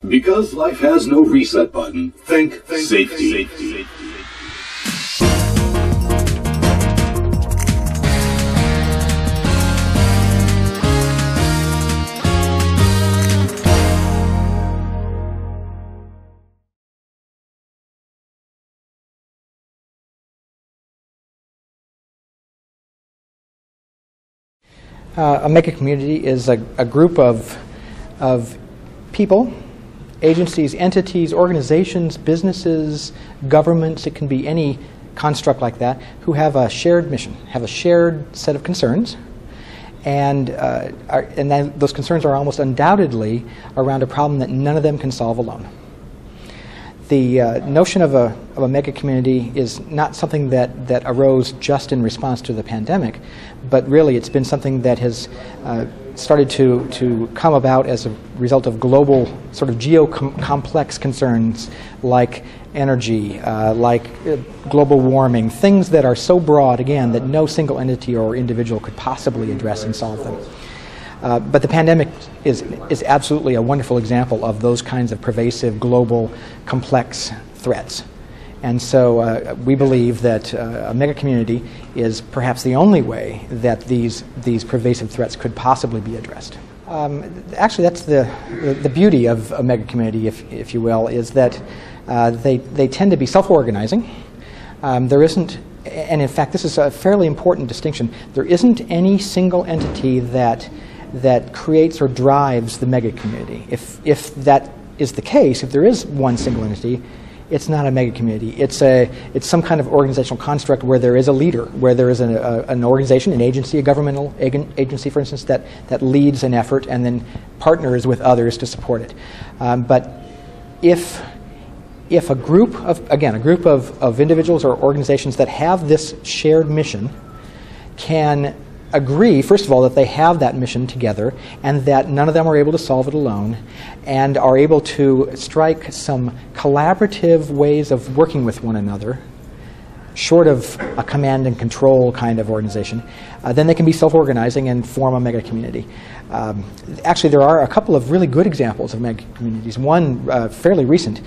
Because life has no reset button, think safety. A mega community is a group of people, agencies, entities, organizations, businesses, governments. It can be any construct like that, who have a shared mission, have a shared set of concerns, and then those concerns are almost undoubtedly around a problem that none of them can solve alone. The notion of a mega community is not something that arose just in response to the pandemic, but really it's been something that has started to come about as a result of global sort of geo-complex concerns like energy, like global warming, things that are so broad, again, that no single entity or individual could possibly address and solve them. But the pandemic is absolutely a wonderful example of those kinds of pervasive, global, complex threats. And so we believe that a mega community is perhaps the only way that these pervasive threats could possibly be addressed. Actually, that's the beauty of a mega community, if you will, is that they tend to be self-organizing. There isn't, and in fact, this is a fairly important distinction, there isn't any single entity that creates or drives the mega community. If that is the case, if there is one single entity, it's not a mega community. It's some kind of organizational construct where there is a leader, where there is an organization, an agency, a governmental agency, for instance, that leads an effort and then partners with others to support it. But if a group of individuals or organizations that have this shared mission can agree, first of all, that they have that mission together and that none of them are able to solve it alone, and are able to strike some collaborative ways of working with one another, short of a command and control kind of organization, then they can be self-organizing and form a mega community. Actually, there are a couple of really good examples of mega communities. One fairly recent.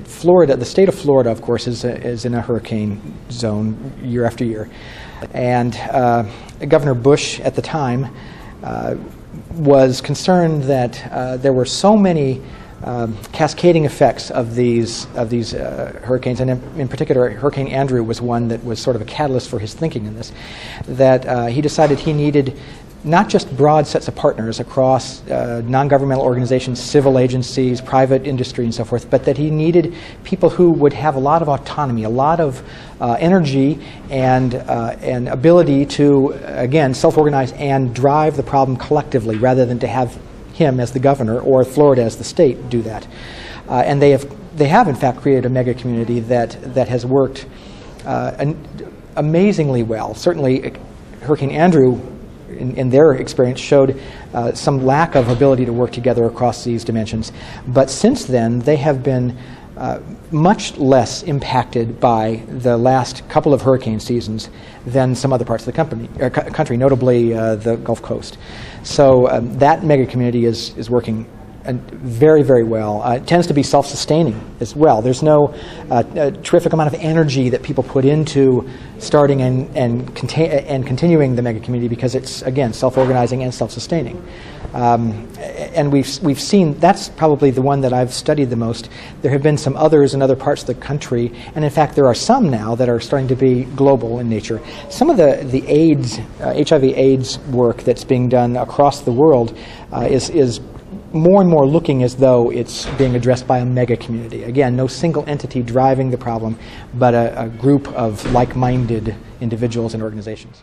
Florida, the state of Florida, of course, is in a hurricane zone year after year. And Governor Bush at the time was concerned that there were so many cascading effects of these hurricanes, and in particular Hurricane Andrew was one that was sort of a catalyst for his thinking in this, that he decided he needed not just broad sets of partners across non-governmental organizations, civil agencies, private industry, and so forth, but that he needed people who would have a lot of autonomy, a lot of energy, and ability to, again, self-organize and drive the problem collectively, rather than to have him as the governor or Florida as the state do that. And they have in fact created a mega community that has worked amazingly well. Certainly, Hurricane Andrew, in their experience, showed some lack of ability to work together across these dimensions. But since then, they have been much less impacted by the last couple of hurricane seasons than some other parts of the country, notably the Gulf Coast. So that mega community is working very, very well. It tends to be self-sustaining as well. There's no terrific amount of energy that people put into starting and continuing the mega community, because it's, again, self-organizing and self-sustaining. And we've seen, that's probably the one that I've studied the most. There have been some others in other parts of the country, and in fact there are some now that are starting to be global in nature. Some of the AIDS, HIV/AIDS work that's being done across the world is more and more looking as though it's being addressed by a mega community. Again, no single entity driving the problem, but a group of like-minded individuals and organizations.